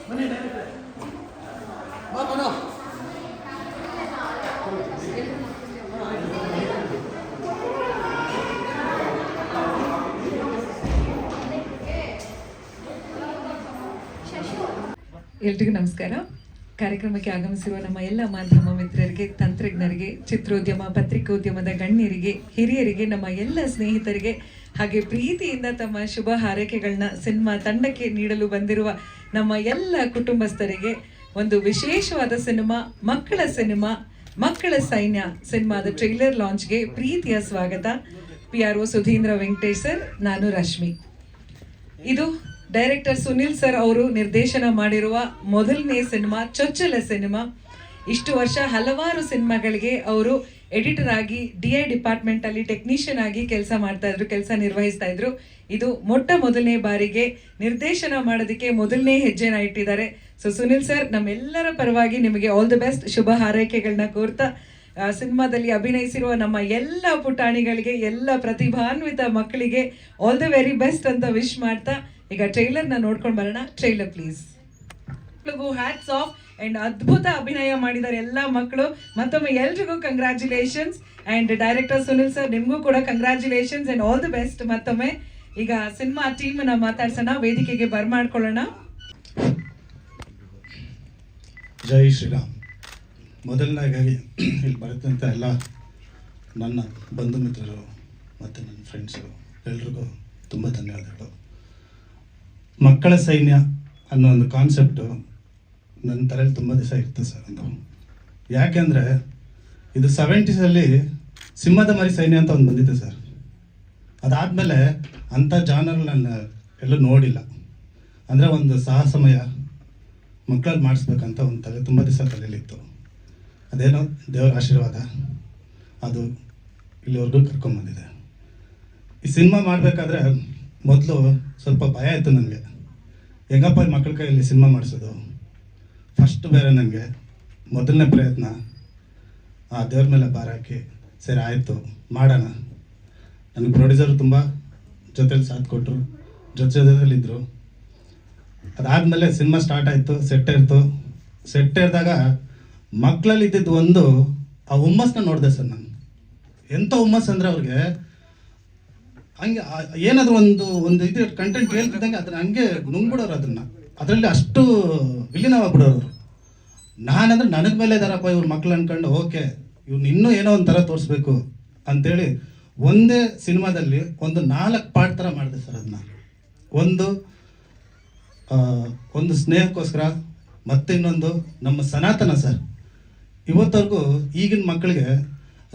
ಎಲ್ರಿಗೂ ನಮಸ್ಕಾರ. ಕಾರ್ಯಕ್ರಮಕ್ಕೆ ಆಗಮಿಸಿರುವ ನಮ್ಮ ಎಲ್ಲ ಮಾಧ್ಯಮ ಮಿತ್ರರಿಗೆ, ತಂತ್ರಜ್ಞರಿಗೆ, ಚಿತ್ರೋದ್ಯಮ, ಪತ್ರಿಕೋದ್ಯಮದ ಗಣ್ಯರಿಗೆ, ಹಿರಿಯರಿಗೆ, ನಮ್ಮ ಎಲ್ಲ ಸ್ನೇಹಿತರಿಗೆ, ಹಾಗೆ ಪ್ರೀತಿಯಿಂದ ತಮ್ಮ ಶುಭ ಹಾರೈಕೆಗಳನ್ನ ಸಿನಿಮಾ ತಂಡಕ್ಕೆ ನೀಡಲು ಬಂದಿರುವ ನಮ್ಮ ಎಲ್ಲ ಕುಟುಂಬಸ್ಥರಿಗೆ ಒಂದು ವಿಶೇಷವಾದ ಸಿನಿಮಾ, ಮಕ್ಕಳ ಸೈನ್ಯ ಸಿನಿಮಾದ ಟ್ರೈಲರ್ ಲಾಂಚ್ಗೆ ಪ್ರೀತಿಯ ಸ್ವಾಗತ. PRO ಸುಧೀಂದ್ರ ವೆಂಕಟೇಶ್ ಸರ್, ನಾನು ರಶ್ಮಿ. ಇದು ಡೈರೆಕ್ಟರ್ ಸುನಿಲ್ ಸರ್ ಅವರು ನಿರ್ದೇಶನ ಮಾಡಿರುವ ಮೊದಲನೇ ಸಿನಿಮಾ, ಚೊಚ್ಚಲ ಸಿನಿಮಾ. ಇಷ್ಟು ವರ್ಷ ಹಲವಾರು ಸಿನಿಮಾಗಳಿಗೆ ಅವರು ಎಡಿಟರ್ ಆಗಿ DI ಡಿಪಾರ್ಟ್ಮೆಂಟ್ ಅಲ್ಲಿ ಟೆಕ್ನಿಷಿಯನ್ ಆಗಿ ಕೆಲಸ ನಿರ್ವಹಿಸ್ತಾ ಇದ್ರು. ಇದು ಮೊದಲನೇ ಬಾರಿಗೆ ನಿರ್ದೇಶನ ಮಾಡೋದಕ್ಕೆ ಮೊದಲನೇ ಹೆಜ್ಜೆನ ಇಟ್ಟಿದ್ದಾರೆ. ಸೊ ಸುನಿಲ್ ಸರ್, ನಮ್ಮೆಲ್ಲರ ಪರವಾಗಿ ನಿಮಗೆ ಆಲ್ ದಿ ಬೆಸ್ಟ್, ಶುಭ ಹಾರೈಕೆಗಳನ್ನ ಕೋರ್ತಾ, ಸಿನಿಮಾದಲ್ಲಿ ಅಭಿನಯಿಸಿರುವ ನಮ್ಮ ಎಲ್ಲ ಪುಟಾಣಿಗಳಿಗೆ, ಎಲ್ಲ ಪ್ರತಿಭಾನ್ವಿತ ಮಕ್ಕಳಿಗೆ ಆಲ್ ದಿ ವೆರಿ ಬೆಸ್ಟ್ ಅಂತ ವಿಶ್ ಮಾಡ್ತಾ, ಈಗ ಟ್ರೈಲರ್ನ ನೋಡ್ಕೊಂಡು ಬರೋಣ. Trailer please. Hats off and ಅದ್ಭುತ ಅಭಿನಯ ಮಾಡಿದ್ದಾರೆ ಎಲ್ಲ ಮಕ್ಕಳು. ಮತ್ತೊಮ್ಮೆ ಎಲ್ರಿಗೂ congratulations. And director Sunil sir, ನಿಮಗೂ ಕೂಡ congratulations and all the best ಮತ್ತೊಮ್ಮೆ. ಈಗ ಸಿನಿಮಾ ಟೀಮ್ನ ಮಾತಾಡ್ಸೋಣ, ವೇದಿಕೆಗೆ ಬರ್ಮಾಡ್ಕೊಳ್ಳೋಣ. ಜೈ ಶ್ರೀರಾಮ್. ಮೊದಲನೇದಾಗಿ ಇಲ್ಲಿ ಬರುತ್ತಂತ ಎಲ್ಲ ನನ್ನ ಬಂಧು ಮಿತ್ರರು ಮತ್ತು ನನ್ನ ಫ್ರೆಂಡ್ಸು ಎಲ್ರಿಗೂ ತುಂಬ ಧನ್ಯವಾದಗಳು. ಮಕ್ಕಳ ಸೈನ್ಯ ಅನ್ನೋ ಒಂದು ಕಾನ್ಸೆಪ್ಟು ನನ್ನ ತಲೆಯಲ್ಲಿ ತುಂಬ ದಿವಸ ಇರ್ತದೆ ಸರ್. ಒಂದು ಯಾಕೆಂದರೆ ಇದು 70s ಸಿಂಹದ ಮರಿ ಸೈನ್ಯ ಅಂತ ಒಂದು ಬಂದಿದೆ ಸರ್. ಅದಾದಮೇಲೆ ಅಂಥ ಜಾನರ್ ನಾನು ಎಲ್ಲೂ ನೋಡಿಲ್ಲ. ಅಂದರೆ ಒಂದು ಸಾಹಸಮಯ ಮಕ್ಕಳಲ್ಲಿ ಮಾಡಿಸ್ಬೇಕಂತ ಒಂದು ತುಂಬ ದಿವಸ ತಲೆಯಲ್ಲಿತ್ತು. ಅದೇನೋ ದೇವರ ಆಶೀರ್ವಾದ, ಅದು ಇಲ್ಲಿವರೆಗೂ ಕರ್ಕೊಂಬಂದಿದೆ. ಈ ಸಿನಿಮಾ ಮಾಡಬೇಕಾದ್ರೆ ಮೊದಲು ಸ್ವಲ್ಪ ಭಯ ಇತ್ತು ನನಗೆ. ಹೆಂಗಪ್ಪ ಮಕ್ಕಳ ಕೈಯಲ್ಲಿ ಸಿನಿಮಾ ಮಾಡಿಸೋದು ಫಸ್ಟ್ ಬೇರೆ. ನನಗೆ ಮೊದಲನೇ ಪ್ರಯತ್ನ ಆ ದೇವ್ರ ಮೇಲೆ ಭಾರ ಹಾಕಿ, ಸರಿ ಆಯಿತು ಮಾಡೋಣ. ನನಗೆ ಪ್ರೊಡ್ಯೂಸರು ತುಂಬ ಜೊತೆಲಿ ಸಾಥ್ ಕೊಟ್ಟರು, ಜೊತೆಲಿದ್ದರು. ಅದಾದಮೇಲೆ ಸಿನಿಮಾ ಸ್ಟಾರ್ಟ್ ಆಯಿತು, ಸೆಟ್ ಇರಿದಾಗ ಮಕ್ಕಳಲ್ಲಿ ಇದ್ದಿದ್ದು ಒಂದು ಆ ಹುಮ್ಮಸ್ನ ನೋಡಿದೆ ಸರ್ ನಾನು. ಎಂಥ ಹುಮ್ಮಸ್ ಅಂದರೆ ಅವ್ರಿಗೆ ಹಂಗೆ ಏನಾದರೂ ಒಂದು ಇದು ಕಂಟೆಂಟ್ ಹೇಳ್ತಿದ್ದಂಗೆ ಅದನ್ನ ಹಂಗೆ ನುಂಗ್ಬಿಡೋರು. ಅದರಲ್ಲಿ ಅಷ್ಟು ವಿಲೀನವಾಗ್ಬಿಡೋರು. ನಾನಂದ್ರೆ ನನಗೆ ಮೇಲೆ ಇದ್ದಾರಪ್ಪ ಇವ್ರ ಮಕ್ಳು ಅನ್ಕೊಂಡು, ಓಕೆ ಇವ್ನು ಇನ್ನೂ ಏನೋ ಒಂಥರ ತೋರಿಸ್ಬೇಕು ಅಂತೇಳಿ ಒಂದೇ ಸಿನಿಮಾದಲ್ಲಿ ಒಂದು 4 ಪಾರ್ಟ್ ಥರ ಮಾಡಿದೆ ಸರ್. ಅದನ್ನ ಒಂದು ಸ್ನೇಹಕ್ಕೋಸ್ಕರ, ಮತ್ತೆ ಇನ್ನೊಂದು ನಮ್ಮ ಸನಾತನ ಸರ್. ಇವತ್ತವರೆಗೂ ಈಗಿನ ಮಕ್ಕಳಿಗೆ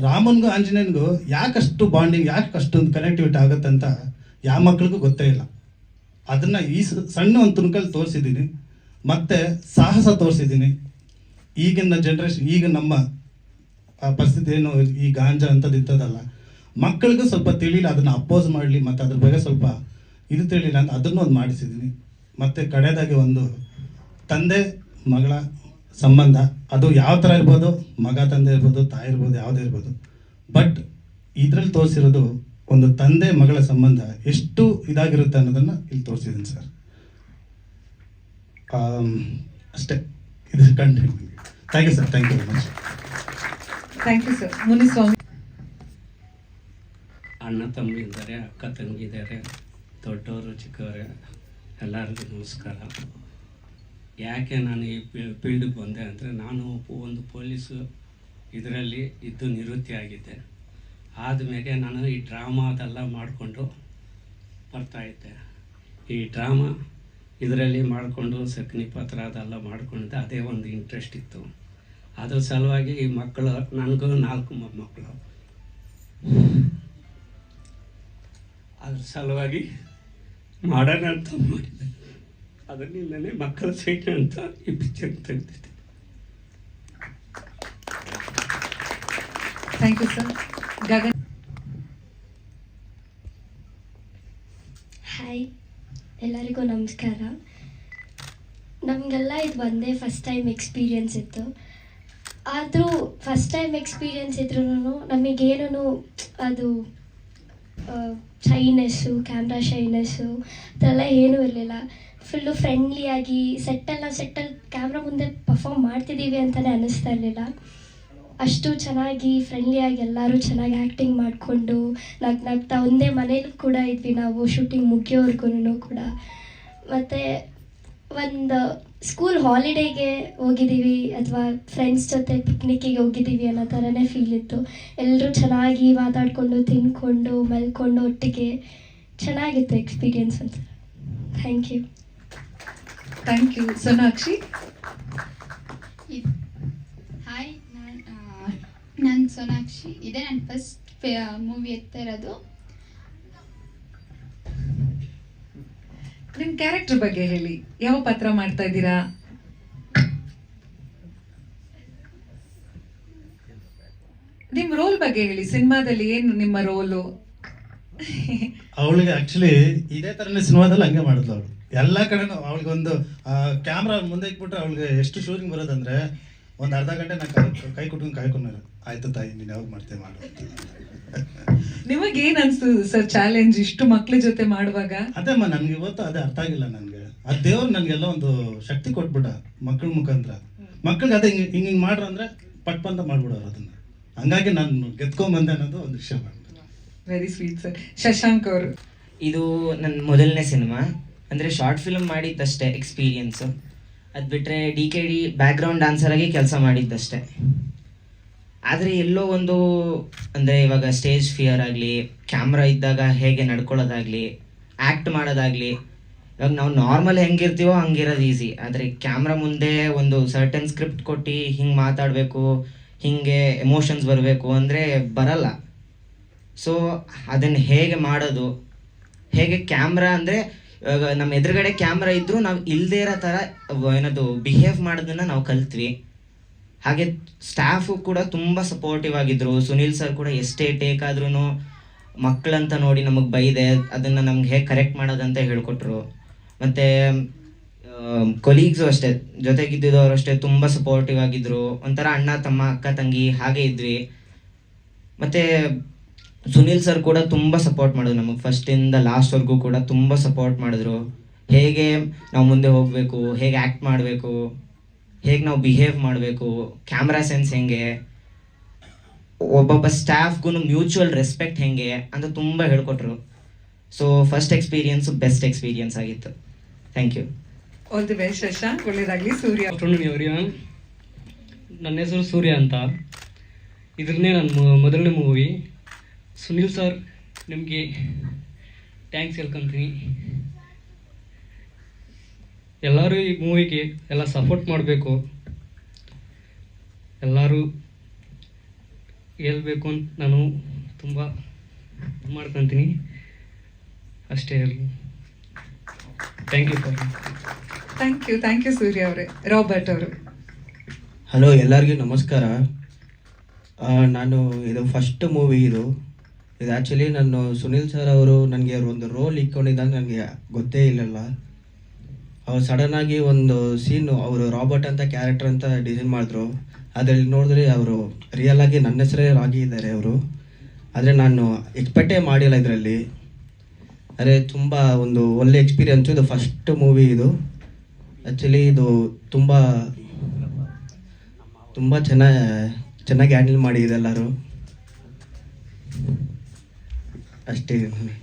ರಾಮನ್ಗೂ ಆಂಜನೇಯನಿಗೂ ಯಾಕಷ್ಟು ಬಾಂಡಿಂಗ್, ಯಾಕಷ್ಟೊಂದು ಕನೆಕ್ಟಿವಿಟಿ ಆಗುತ್ತಂತ ಯಾವ ಮಕ್ಳಿಗೂ ಗೊತ್ತೇ ಇಲ್ಲ. ಅದನ್ನು ಈ ಸಣ್ಣ ಒಂದು ತುಣುಕಲ್ಲಿ ತೋರಿಸಿದ್ದೀನಿ. ಮತ್ತು ಸಾಹಸ ತೋರಿಸಿದ್ದೀನಿ. ಈಗಿನ ಜನ್ರೇಷನ್, ಈಗ ನಮ್ಮ ಪರಿಸ್ಥಿತಿ ಏನು, ಈ ಗಾಂಜಾ ಅಂಥದ್ದು ಇರ್ತದಲ್ಲ, ಮಕ್ಕಳಿಗೂ ಸ್ವಲ್ಪ ತಿಳಿಲಿಲ್ಲ, ಅದನ್ನು ಅಪೋಸ್ ಮಾಡಲಿ ಮತ್ತು ಅದ್ರ ಬಗ್ಗೆ ಸ್ವಲ್ಪ ಇದು ತಿಳಿಲಿಲ್ಲ ಅಂತ ಅದನ್ನು ಒಂದು ಮಾಡಿಸಿದ್ದೀನಿ. ಮತ್ತು ಕಡೆಯದಾಗಿ ಒಂದು ತಂದೆ ಮಗಳ ಸಂಬಂಧ, ಅದು ಯಾವ ಥರ ಇರ್ಬೋದು, ಮಗ ತಂದೆ ಇರ್ಬೋದು, ತಾಯಿ ಇರ್ಬೋದು, ಯಾವುದೇ ಇರ್ಬೋದು. ಬಟ್ ಇದರಲ್ಲಿ ತೋರಿಸಿರೋದು ಒಂದು ತಂದೆ ಮಗಳ ಸಂಬಂಧ ಎಷ್ಟು ಇದಾಗಿರುತ್ತೆ ಅನ್ನೋದನ್ನು ಇಲ್ಲಿ ತೋರಿಸಿದ್ದೀನಿ ಸರ್. ಅಷ್ಟೇ, ಇದು continue. Thank you sir, thank you very much. Thank you sir. Muniswamy. ಅಣ್ಣ ತಮ್ಮ ಇದ್ದಾರೆ, ಅಕ್ಕ ತಂಗಿದ್ದಾರೆ, ದೊಡ್ಡವರು ಚಿಕ್ಕವರು, ಎಲ್ಲರಿಗೂ ನಮಸ್ಕಾರ. ಯಾಕೆ ನಾನು ಈ ಫೀಲ್ಡಿಗೆ ಬಂದೆ ಅಂದರೆ, ನಾನು ಒಂದು ಪೊಲೀಸು ಇದರಲ್ಲಿ ಇದ್ದು ನಿವೃತ್ತಿ ಆಗಿದ್ದೆ. ಆದಮೇಲೆ ನಾನು ಈ ಡ್ರಾಮಾ ಅದೆಲ್ಲ ಮಾಡಿಕೊಂಡು ಬರ್ತಾಯಿದ್ದೆ. ಈ ಡ್ರಾಮಾ ಇದರಲ್ಲಿ ಮಾಡಿಕೊಂಡು ಸಕ್ನಿ ಪತ್ರ ಅದೆಲ್ಲ ಮಾಡ್ಕೊಂಡಿದ್ದೆ. ಅದೇ ಒಂದು ಇಂಟ್ರೆಸ್ಟ್ ಇತ್ತು. ಅದ್ರ ಸಲುವಾಗಿ ಈ ಮಕ್ಕಳು, ನನಗೂ 4 ಮೊಮ್ಮಕ್ಕಳು, ಅದ್ರ ಸಲುವಾಗಿ ಮಾಡೋಣ ಅಂತ ಮಾಡಿದ್ದೆ. ಅದರಿಂದಲೇ ಮಕ್ಕಳ ಸೈನ್ಯ ಅಂತ ಈ ಪಿಕ್ಚರ್ ತೆಗೆದಿದ್ದೆ. Thank you sir. Gagan. Hi, ಎಲ್ಲರಿಗೂ ನಮಸ್ಕಾರ. ನಮಗೆಲ್ಲ ಇದು ಒಂದೇ ಫಸ್ಟ್ ಟೈಮ್ ಎಕ್ಸ್ಪೀರಿಯನ್ಸ್ ಇತ್ತು. ಆದರೂ ಫಸ್ಟ್ ಟೈಮ್ ಎಕ್ಸ್ಪೀರಿಯನ್ಸ್ ಇದ್ರೂ ನಮಗೇನೂ ಅದು ಶೈನೆಸ್ಸು, ಕ್ಯಾಮ್ರಾ ಶೈನೆಸ್ಸು ಅದೆಲ್ಲ ಏನೂ ಇರಲಿಲ್ಲ. ಫುಲ್ಲು ಫ್ರೆಂಡ್ಲಿಯಾಗಿ ಸೆಟ್ಟಲ್ಲಿ ಕ್ಯಾಮ್ರಾ ಮುಂದೆ ಪರ್ಫಾರ್ಮ್ ಮಾಡ್ತಿದ್ದೀವಿ ಅಂತಲೇ ಅನ್ನಿಸ್ತಾ ಇರಲಿಲ್ಲ. ಅಷ್ಟು ಚೆನ್ನಾಗಿ ಫ್ರೆಂಡ್ಲಿಯಾಗಿ ಎಲ್ಲರೂ ಚೆನ್ನಾಗಿ ಆ್ಯಕ್ಟಿಂಗ್ ಮಾಡಿಕೊಂಡು ನಗ್ತಾ ಒಂದೇ ಮನೇಲಿ ಕೂಡ ಇದ್ವಿ ನಾವು ಶೂಟಿಂಗ್ ಮುಗಿಯೋವರೆಗೂ ಕೂಡ. ಮತ್ತು ಒಂದು ಸ್ಕೂಲ್ ಹಾಲಿಡೇಗೆ ಹೋಗಿದ್ದೀವಿ ಅಥವಾ ಫ್ರೆಂಡ್ಸ್ ಜೊತೆ ಪಿಕ್ನಿಕ್ಕಿಗೆ ಹೋಗಿದ್ದೀವಿ ಅನ್ನೋ ಥರನೇ ಫೀಲ್ ಇತ್ತು. ಎಲ್ಲರೂ ಚೆನ್ನಾಗಿ ಮಾತಾಡಿಕೊಂಡು ತಿಂದ್ಕೊಂಡು ಮಲ್ಕೊಂಡು ಒಟ್ಟಿಗೆ ಚೆನ್ನಾಗಿತ್ತು ಎಕ್ಸ್ಪೀರಿಯನ್ಸ್ ಅಂತ. Thank you. Thank you. Sonakshi. Hi, ನಾನು ಸೋನಾಕ್ಷಿ. ಇದೇ ನನ್ನ ಫಸ್ಟ್ ಮೂವಿ ಎತ್ತಾ ಇರೋದು. ನಿಮ್ಮ ಕ್ಯಾರೆಕ್ಟರ್ ಬಗ್ಗೆ ಹೇಳಿ, ಯಾವ ಪಾತ್ರ ಮಾಡ್ತಾ ಇದ್ದೀರಾ? ನಿಮ್ಮ ರೋಲ್ ಬಗ್ಗೆ ಹೇಳಿ, ಸಿನಿಮಾದಲ್ಲಿ ಏನು ನಿಮ್ಮ ರೋಲು? ಅವಳಿಗೆ ಆ್ಯಕ್ಚುಲಿ ಇದೇ ಥರನೇ ಸಿನಿಮಾದಲ್ಲಿ ಹಂಗೆ ಮಾಡಿದ್ಲು ಅವಳು. ಎಲ್ಲ ಕಡೆನೂ ಅವಳಿಗೊಂದು ಕ್ಯಾಮ್ರಾ ಮುಂದೆ ಇಟ್ಬಿಟ್ರೆ ಅವಳಿಗೆ ಎಷ್ಟು ಶೂಟಿಂಗ್ ಬರೋದಂದ್ರೆ ಒಂದು ಅರ್ಧ ಗಂಟೆ ನಾನು ಕೈ ಕೊಟ್ಕೊಂಡು ಕಾಯ್ಕೊಂಡು ಆಯ್ತು ತಾಯಿ ನೀನು ಯಾವಾಗ ಮಾಡ್ತೇವೆ ಮಾಡು. ನಿಮಗೇನು ಅನಿಸ್ತು ಸರ್ ಚಾಲೆಂಜ್ ಇಷ್ಟು ಮಕ್ಳ ಜೊತೆ ಮಾಡುವಾಗ? ಅದೇ ನನಗೆ ಇವತ್ತು ಅದೇ ಅರ್ಥ ಆಗಿಲ್ಲ ನನಗೆ. ಅದು ದೇವ್ರು ನನಗೆಲ್ಲ ಒಂದು ಶಕ್ತಿ ಕೊಟ್ಬಿಟ್ಟ ಮಕ್ಕಳ ಮುಖಾಂತರ. ಮಕ್ಳಿಗೆ ಅದೇ ಹಿಂಗೆ ಮಾಡ್ರು ಅಂದರೆ ಪಟ್ ಅಂತ ಮಾಡ್ಬಿಡೋರು ಅದನ್ನು. ಹಂಗಾಗಿ ನಾನು ಗೆದ್ಕೊಂಬಂದೆ ಅನ್ನೋದು ಒಂದು ವಿಷಯ ಮಾಡಿ. Very sweet sir. ಶಶಾಂಕ್ ಅವರು. ಇದು ನನ್ನ ಮೊದಲನೇ ಸಿನಿಮಾ, ಅಂದರೆ ಶಾರ್ಟ್ ಫಿಲ್ಮ್ ಮಾಡಿದ್ದಷ್ಟೇ ಎಕ್ಸ್ಪೀರಿಯನ್ಸು. ಅದು ಬಿಟ್ಟರೆ DKD ಬ್ಯಾಕ್ಗ್ರೌಂಡ್ ಡ್ಯಾನ್ಸರಾಗಿ ಕೆಲಸ ಮಾಡಿದ್ದಷ್ಟೇ. ಆದರೆ ಎಲ್ಲೋ ಒಂದು ಅಂದರೆ ಇವಾಗ ಸ್ಟೇಜ್ ಫಿಯರ್ ಆಗಲಿ, ಕ್ಯಾಮ್ರಾ ಇದ್ದಾಗ ಹೇಗೆ ನಡ್ಕೊಳ್ಳೋದಾಗಲಿ, ಆ್ಯಕ್ಟ್ ಮಾಡೋದಾಗಲಿ, ಇವಾಗ ನಾವು ನಾರ್ಮಲ್ ಹೆಂಗಿರ್ತೀವೋ ಹಂಗಿರೋದು ಈಸಿ. ಆದರೆ ಕ್ಯಾಮ್ರಾ ಮುಂದೆ ಒಂದು ಸರ್ಟನ್ ಸ್ಕ್ರಿಪ್ಟ್ ಕೊಟ್ಟು ಹಿಂಗೆ ಮಾತಾಡಬೇಕು, ಹೀಗೆ ಎಮೋಷನ್ಸ್ ಬರಬೇಕು ಅಂದರೆ ಬರಲ್ಲ. ಸೊ ಅದನ್ನು ಹೇಗೆ ಮಾಡೋದು, ಹೇಗೆ ಕ್ಯಾಮ್ರಾ ಅಂದರೆ ಇವಾಗ ನಮ್ಮ ಎದುರುಗಡೆ ಕ್ಯಾಮ್ರಾ ಇದ್ದರೂ ನಾವು ಇಲ್ಲದೇ ಇರೋ ಥರ ಏನದು ಬಿಹೇವ್ ಮಾಡೋದನ್ನು ನಾವು ಕಲ್ತ್ವಿ. ಹಾಗೆ ಸ್ಟಾಫು ಕೂಡ ತುಂಬ ಸಪೋರ್ಟಿವ್ ಆಗಿದ್ದರು. ಸುನೀಲ್ ಸರ್ ಕೂಡ ಎಷ್ಟೇ ಟೇಕ್ ಆದ್ರೂ ಮಕ್ಕಳಂತ ನೋಡಿ ನಮಗೆ ಬೈದೆ ಅದನ್ನು ನಮ್ಗೆ ಹೇಗೆ ಕರೆಕ್ಟ್ ಮಾಡೋದಂತ ಹೇಳ್ಕೊಟ್ರು. ಮತ್ತು ಕೊಲೀಗ್ಸು ಅಷ್ಟೇ, ಜೊತೆಗಿದ್ದಿದ್ದವರು ಅಷ್ಟೇ ತುಂಬ ಸಪೋರ್ಟಿವ್ ಆಗಿದ್ದರು. ಒಂಥರ ಅಣ್ಣ ತಮ್ಮ ಅಕ್ಕ ತಂಗಿ ಹಾಗೆ ಇದ್ವಿ. ಮತ್ತು ಸುನೀಲ್ ಸರ್ ಕೂಡ ತುಂಬ ಸಪೋರ್ಟ್ ಮಾಡಿದ್ರು ನಮಗೆ, ಫಸ್ಟಿಂದ ಲಾಸ್ಟ್ವರೆಗೂ ಕೂಡ ತುಂಬ ಸಪೋರ್ಟ್ ಮಾಡಿದ್ರು. ಹೇಗೆ ನಾವು ಮುಂದೆ ಹೋಗಬೇಕು, ಹೇಗೆ ಆ್ಯಕ್ಟ್ ಮಾಡಬೇಕು, ಹೇಗೆ ನಾವು ಬಿಹೇವ್ ಮಾಡಬೇಕು, ಕ್ಯಾಮ್ರಾ ಸೆನ್ಸ್ ಹೆಂಗೆ, ಒಬ್ಬೊಬ್ಬ ಸ್ಟಾಫ್ಗೂ ಮ್ಯೂಚುವಲ್ ರೆಸ್ಪೆಕ್ಟ್ ಹೆಂಗೆ ಅಂತ ತುಂಬ ಹೇಳ್ಕೊಟ್ರು. So first experience best experience ಆಗಿತ್ತು. Thank you. All the best Shashank. ಒಳ್ಳೆಯದಾಗಲಿ. ಸೂರ್ಯ. ನನ್ನ ಹೆಸರು ಸೂರ್ಯ ಅಂತ. ಇದನ್ನೇ ನನ್ನ ಮೊದಲನೇ ಮೂವಿ. ಸುನೀಲ್ ಸರ್ ನಿಮಗೆ ಥ್ಯಾಂಕ್ಸ್ ಹೇಳ್ಕೊಂತೀನಿ. ಎಲ್ಲರೂ ಈ ಮೂವಿಗೆ ಎಲ್ಲ ಸಪೋರ್ಟ್ ಮಾಡಬೇಕು, ಎಲ್ಲರೂ ಹೇಳ್ಬೇಕು ಅಂತ ನಾನು ತುಂಬ ಇದು ಮಾಡ್ಕೊತೀನಿ. ಅಷ್ಟೇ ಹೇಳಿ. Thank you sir. Thank you Surya ಅವರೇ. ರಾಬರ್ಟ್ ಅವರು. ಹಲೋ, ಎಲ್ಲರಿಗೂ ನಮಸ್ಕಾರ. ನಾನು ಇದು ಫಸ್ಟ್ ಮೂವಿ ಇದು ಆ್ಯಕ್ಚುಲಿ ನಾನು ಸುನೀಲ್ ಸರ್ ಅವರು ನನಗೆ ಒಂದು ರೋಲ್ ಇಟ್ಕೊಂಡಿದ್ದಾಗ ನನಗೆ ಗೊತ್ತೇ ಇಲ್ಲಲ್ಲ. ಅವ್ರು ಸಡನ್ನಾಗಿ ಒಂದು ಸೀನು ಅವರು ರಾಬರ್ಟ್ ಅಂತ ಕ್ಯಾರೆಕ್ಟರ್ ಅಂತ ಡಿಸೈನ್ ಮಾಡಿದ್ರು. ಅದರಲ್ಲಿ ನೋಡಿದ್ರೆ ಅವರು ರಿಯಲ್ ಆಗಿ ನನ್ನ ಹೆಸರೇ ರಾಗಿ ಇದ್ದಾರೆ ಅವರು. ಆದರೆ ನಾನು ಎಕ್ಸ್ಪೆಕ್ಟೇ ಮಾಡಿಲ್ಲ ಇದರಲ್ಲಿ. ಅದೇ ತುಂಬ ಒಂದು ಒಳ್ಳೆ ಎಕ್ಸ್ಪೀರಿಯನ್ಸು. ಇದು ಫಸ್ಟ್ ಮೂವಿ ಇದು. ಆ್ಯಕ್ಚುಲಿ ಇದು ತುಂಬ ತುಂಬ ಚೆನ್ನಾಗಿ ಹ್ಯಾಂಡಲ್ ಮಾಡಿದೆ ಎಲ್ಲರೂ. ಅಷ್ಟೇ.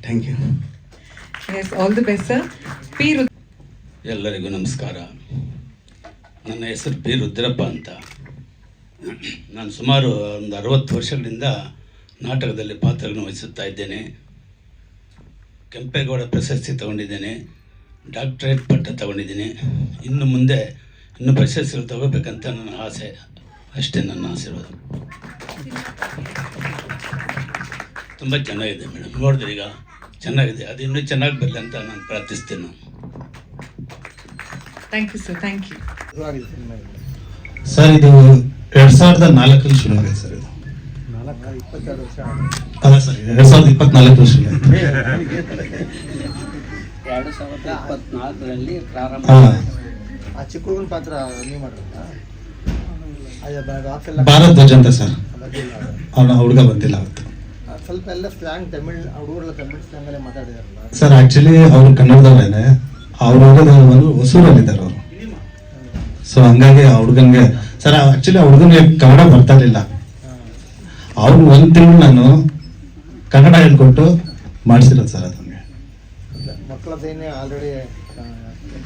Thank you. Yes, all the best sir. P. ಎಲ್ಲರಿಗೂ ನಮಸ್ಕಾರ. ನನ್ನ ಹೆಸರು ಪಿ. ರುದ್ರಪ್ಪ ಅಂತ. ನಾನು ಸುಮಾರು ಒಂದು 60 ವರ್ಷಗಳಿಂದ ನಾಟಕದಲ್ಲಿ ಪಾತ್ರಗಳನ್ನು ವಹಿಸುತ್ತಾ ಇದ್ದೇನೆ. ಕೆಂಪೇಗೌಡ ಪ್ರಶಸ್ತಿ ತಗೊಂಡಿದ್ದೇನೆ, ಡಾಕ್ಟರೇಟ್ ಪಟ್ಟ ತಗೊಂಡಿದ್ದೀನಿ. ಇನ್ನು ಮುಂದೆ ಇನ್ನೂ ಪ್ರಶಸ್ತಿಗಳು ತಗೋಬೇಕಂತ ನನ್ನ ಆಸೆ. ಅಷ್ಟೇ ನನ್ನ ಆಶೀರ್ವಾದ. ತುಂಬ ಚೆನ್ನಾಗಿದೆ ಮೇಡಮ್, ನೋಡಿದ್ರೆ ಈಗ ಚೆನ್ನಾಗಿದೆ. ಅದು ಇನ್ನೂ ಚೆನ್ನಾಗಿ ಬರಲಿ ಅಂತ ನಾನು ಪ್ರಾರ್ಥಿಸ್ತೇನೆ. Thank you sir. Thank you sir. ಇದು 2004 ಶುರು ಆಗಿದೆ ಸರ್. ಇದು ಅಲ್ಲ ಸರ್, 2024 ಶುರು ಆಗಿದೆ. 2024ರಲ್ಲಿ ಪ್ರಾರಂಭ. ಆ ಚಿಕ್ಕ ಹುಡುಗನ ಪಾತ್ರ ನೀವು ಮಾಡಿದ್ರಾ? ಭಾರತ್ ಧ್ವಜ್ ಅಂತ ಸರ್. ಅವನ ಹುಡುಗ ಬಂದಿಲ್ಲ ಅವತ್ತು. ಸ್ವಲ್ಪ ಎಲ್ಲ ಸ್ಲ್ಯಾಂಗ್ ತಮಿಳ್ ಹುಡುಗರೆಲ್ಲ ತಮಿಳ್ ಸ್ಲ್ಯಾಂಗಲ್ಲೇ ಮಾತಾಡಿದಾರಲ್ಲ ಸರ್. ಆ್ಯಕ್ಚುಲಿ ಅವ್ರು ಕನ್ನಡದವರೇನೆ, ಅವ್ರು ಹೋಗೋದು ಒಂದು ಹೊಸೂರಲ್ಲಿದ್ದಾರೆ ಅವರು. ಸೊ ಹಂಗಾಗಿ ಆ ಹುಡುಗನ್ಗೆ ಸರ್ ಆಕ್ಚುಲಿ ಆ ಹುಡುಗನಿಗೆ ಕನ್ನಡ ಬರ್ತಾ ಇರಲಿಲ್ಲ. ಅವ್ರು ಒಂದು ತಿಂಗಳು ನಾನು ಕನ್ನಡ ಹೇಳ್ಕೊಟ್ಟು ಮಾಡಿಸಿರೋದು ಸರ್ ಅದನ್ಗೆ. ಮಕ್ಕಳ ಸೈನ್ಯ ಆಲ್ರೆಡಿ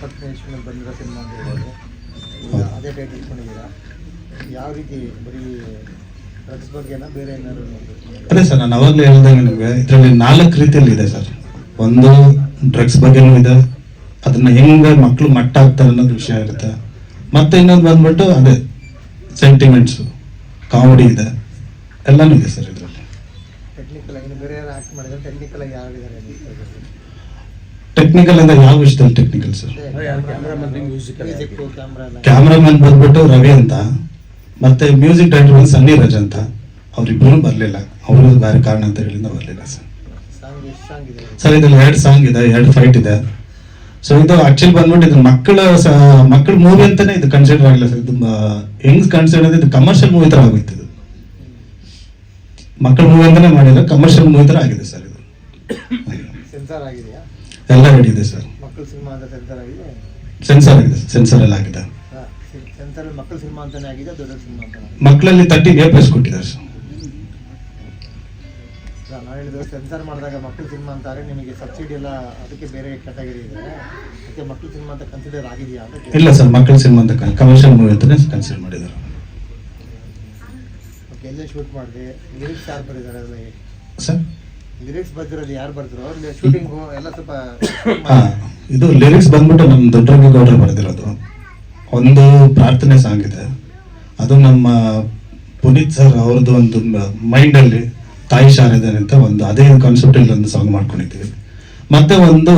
70ನೇ ಇಸ್ವಿನಲ್ಲಿ ಬಂದಿರೋ ಸಿನಿಮಾ ಅಂತ ಹೇಳಿದ್ರೆ ಅದೇ ಟೈಟಲ್ ಇಟ್ಕೊಂಡಿದ್ದೀರಾ. ಯಾವ ರೀತಿ ಬರೀ ಡ್ರಗ್ಸ್ ಬಗ್ಗೆನಾ ಬೇರೆ ಏನಾದ್ರು? ಅದೇ ಸರ್ ನಾನು ಅವಾಗಲೇ ಹೇಳ್ದಂಗೆ ನಿಮಗೆ ಇದರಲ್ಲಿ 4 ರೀತಿಯಲ್ಲಿ ಇದೆ ಸರ್. ಒಂದು ಡ್ರಗ್ಸ್ ಬಗ್ಗೆನೂ ಇದೆ, ಅದನ್ನ ಹೆಂಗೆ ಮಕ್ಕಳು ಮಟ್ಟ ಆಗ್ತಾರೆ ಅನ್ನೋದು ವಿಷಯ ಇರುತ್ತೆ. ಮತ್ತೆ ಇನ್ನೊಂದು ಬಂದ್ಬಿಟ್ಟು ಅದೇ ಸೆಂಟಿಮೆಂಟ್ಸು, ಕಾಮಿಡಿ ಇದೆ, ಎಲ್ಲನೂ ಇದೆ ಸರ್ ಇದರಲ್ಲಿ. ಟೆಕ್ನಿಕಲ್ ಆಗಿ ಬೇರೆ ಯಾರು ಆಕ್ಟ್ ಮಾಡಿದ್ರೆ ಟೆಕ್ನಿಕಲ್ ಆಗಿ ಯಾರಿದ್ದಾರೆ? ಟೆಕ್ನಿಕಲ್ ಅಂದ್ರೆ ಯಾವ ವಿಷಯದಲ್ಲಿ ಟೆಕ್ನಿಕಲ್ ಸರ್? ಮ್ಯೂಸಿಕ್, ಕ್ಯಾಮ್ರಾ ಎಲ್ಲ. ಕ್ಯಾಮ್ರಾಮನ್ ಬಂದ್ಬಿಟ್ಟು ರವಿ ಅಂತ, ಮತ್ತೆ ಮ್ಯೂಸಿಕ್ ಡೈರೆಕ್ಟರ್ ಬಂದು ಸನ್ನಿ ರಾಜ್ ಅಂತ. ಅವ್ರಿಬ್ರು ಬರಲಿಲ್ಲ, ಅವರು ಬೇರೆ ಕಾರಣ ಅಂತ ಹೇಳಿಂದ ಬರಲಿಲ್ಲ ಸರ್. ಸಾಂಗ್ ಎಷ್ಟು ಸಾಂಗ್ ಇದೆ ಸರ್ ಇದ್ರಲ್ಲಿ 2 ಸಾಂಗ್ ಇದೆ, 2 ಫೈಟ್ ಇದೆ. ಸೊ ಇದು ಆಕ್ಚುಲಿ ಬಂದ್ಬಿಟ್ಟು ಇದು ಮಕ್ಕಳ ಮೂವಿ ಅಂತಾನೆ ಇದು ಕನ್ಸಿಡರ್ ಆಗಿಲ್ಲ ಸರ್. ಇದು ಹೆಂಗ್ ಕನ್ಸಿಡರ್ ಇದು ಕಮರ್ಷಿಯಲ್ ಮೂವಿ ತರ ಆಗೋಯ್ತು. ಇದು ಮಕ್ಕಳ ಮೂವಿ ಅಂತಾನೆ ಮಾಡಿದ್ರೆ ಕಮರ್ಷಿಯಲ್ ಮೂವಿ ತರ ಆಗಿದೆ ಸರ್ ಇದು. ಸೆನ್ಸಾರ್ ಆಗಿದೆಯಾ? ಎಲ್ಲ ರೆಡಿ ಇದೆ ಸರ್. ಮಕ್ಕಳ ಸಿನಿಮಾ ಅಂತ ಸೆನ್ಸಾರ್ ಆಗಿದೆ? ಸೆನ್ಸಾರ್ ಆಗಿದೆ, ಸೆನ್ಸಾರ್ ಎಲ್ಲ ಆಗಿದೆ. ಸೆನ್ಸಾರ್ ಮಕ್ಕಳ ಸಿನಿಮಾ ಅಂತಾನೆ ಆಗಿದೆ, ದೊಡ್ಡ ಸಿನಿಮಾ ಅಂತ? ಮಕ್ಕಳಲ್ಲಿ 30 A+ ಕೊಟ್ಟಿದ್ದಾರೆ ಸರ್. ನಾನು ಹೇಳಿದ್ರು ಸೆನ್ಸಾರ್ ಮಾಡಿದಾಗ ಮಕ್ಕಳ ಸಿನಿಮಾ ಅಂತಾರೆ, ನಿಮಗೆ ಸಬ್ಸಿಡಿ ಎಲ್ಲ ಅದಕ್ಕೆ ಬೇರೆ ಕ್ಯಾಟಗರಿ ಇದೆ, ಅದಕ್ಕೆ ಮಕ್ಕಳ ಸಿನಿಮಾ ಅಂತ ಕನ್ಸಿಡರ್ ಆಗಿದೆಯಾ ಅಂತ? ಇಲ್ಲ ಸರ್, ಮಕ್ಕಳ ಸಿನಿಮಾ ಅಂತ ಕಮರ್ಷಿಯಲ್ ಮೂವಿ ಅಂತಾನೆ ಕನ್ಸಿಡರ್ ಮಾಡಿದ್ದಾರೆ. ಓಕೆ, ಎಲ್ಲೇ ಶೂಟ್ ಮಾಡಿದೆ, ಲಿರಿಕ್ಸ್ ಯಾರು ಬರೆದಿದ್ದಾರೆ ಅದೆಲ್ಲ ಹೇಳಿ ಸರ್? ಲಿರಿಕ್ಸ್ ಬರ್ದಿರೋದು ಯಾರು ಬರ್ದ್ರು? ಶೂಟಿಂಗು ಎಲ್ಲ ಸ್ವಲ್ಪ ಇದು ಲಿರಿಕ್ಸ್ ಬಂದ್ಬಿಟ್ಟು ನಮ್ಮ ದೊಡ್ಡರಂಗೇಗೌಡರು ಬರೆದಿರೋದು. ಒಂದು ಪ್ರಾರ್ಥನೆ ಸಾಂಗ್ ಇದೆ, ಅದು ನಮ್ಮ ಪುನೀತ್ ಸರ್ ಅವ್ರದ್ದು ಒಂದು ಮೈಂಡಲ್ಲಿ ತಾಯಿ ಶಾರದೆ ಅಂತ ಒಂದು ಅದೇ ಕಾನ್ಸೆಪ್ಟ್ ಇಲ್ಲಿ ಒಂದು ಸಾಂಗ್ ಮಾಡ್ಕೊಂಡಿದ್ದೀವಿ. ಮತ್ತೆ ಒಂದು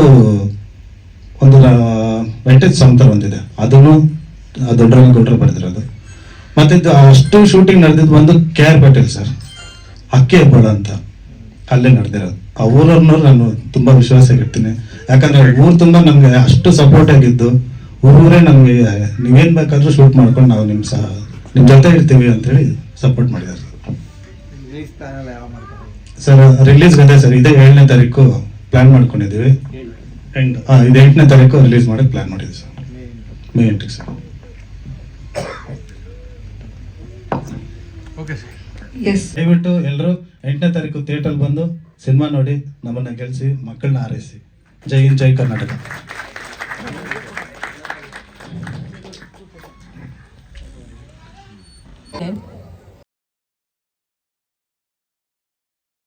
ವೆಂಟೇಜ್ ಸಾಂಗ್ ತರ ಒಂದಿದೆ, ಅದನ್ನು ದೊಡ್ಡರಂಗೇಗೌಡರು ಬರೆದಿರೋದು. ಮತ್ತೆ ಇದು ಅಷ್ಟು ಶೂಟಿಂಗ್ ನಡೆದಿದ್ದು ಒಂದು KR ಪಾಟೀಲ್ ಸರ್, ಅಕ್ಕಿ ಹೆಬ್ಬಾಳ ಅಂತ, ಅಲ್ಲೇ ನಡೆದಿರೋದು. ಆ ಊರವ್ರನ್ನವ್ರು ನಾನು ತುಂಬಾ ವಿಶ್ವಾಸ ಇರ್ತೀನಿ, ಯಾಕಂದ್ರೆ ಊರು ತುಂಬಾ ನಮ್ಗೆ ಅಷ್ಟು ಸಪೋರ್ಟ್ ಆಗಿದ್ದು. ಊರೇ ನಮ್ಗೆ ನೀವೇನ್ ಬೇಕಾದ್ರೂ ಶೂಟ್ ಮಾಡ್ಕೊಂಡು ನಾವು ನಿಮ್ ಜೊತೆ ಇರ್ತೀವಿ ಅಂತ ಹೇಳಿ ಸಪೋರ್ಟ್ ಮಾಡಿದ್ದಾರೆ ರಿಲೀಸ್ ಪ್ಲಾನ್ ಎಲ್ಲ ಯಾವ ಮಾಡ್ತಾರೆ ಸರ್. ರಿಲೀಸ್ ಇದೆ ಸರ್, ಇದೇ 7ನೇ ತಾರೀಕು ಪ್ಲಾನ್ ಮಾಡ್ಕೊಂಡಿದ್ದೀವಿ. ಇದು 8ನೇ ತಾರೀಕು ರಿಲೀಸ್ ಮಾಡಕ್ ಪ್ಲಾನ್ ಮಾಡಿದ್ವಿ ಸರ್, May 8 ಸರ್. ಎಸ್, ದಯವಿಟ್ಟು ಎಲ್ಲರೂ 8ನೇ ತಾರೀಕು ಥಿಯೇಟರ್ ಬಂದು ಸಿನಿಮಾ ನೋಡಿ ನಮ್ಮನ್ನ ಗೆಲ್ಲಿಸಿ, ಮಕ್ಕಳನ್ನ ಹಾರೈಸಿ. ಜೈ ಹಿಂದ್, ಜೈ ಕರ್ನಾಟಕ. Okay.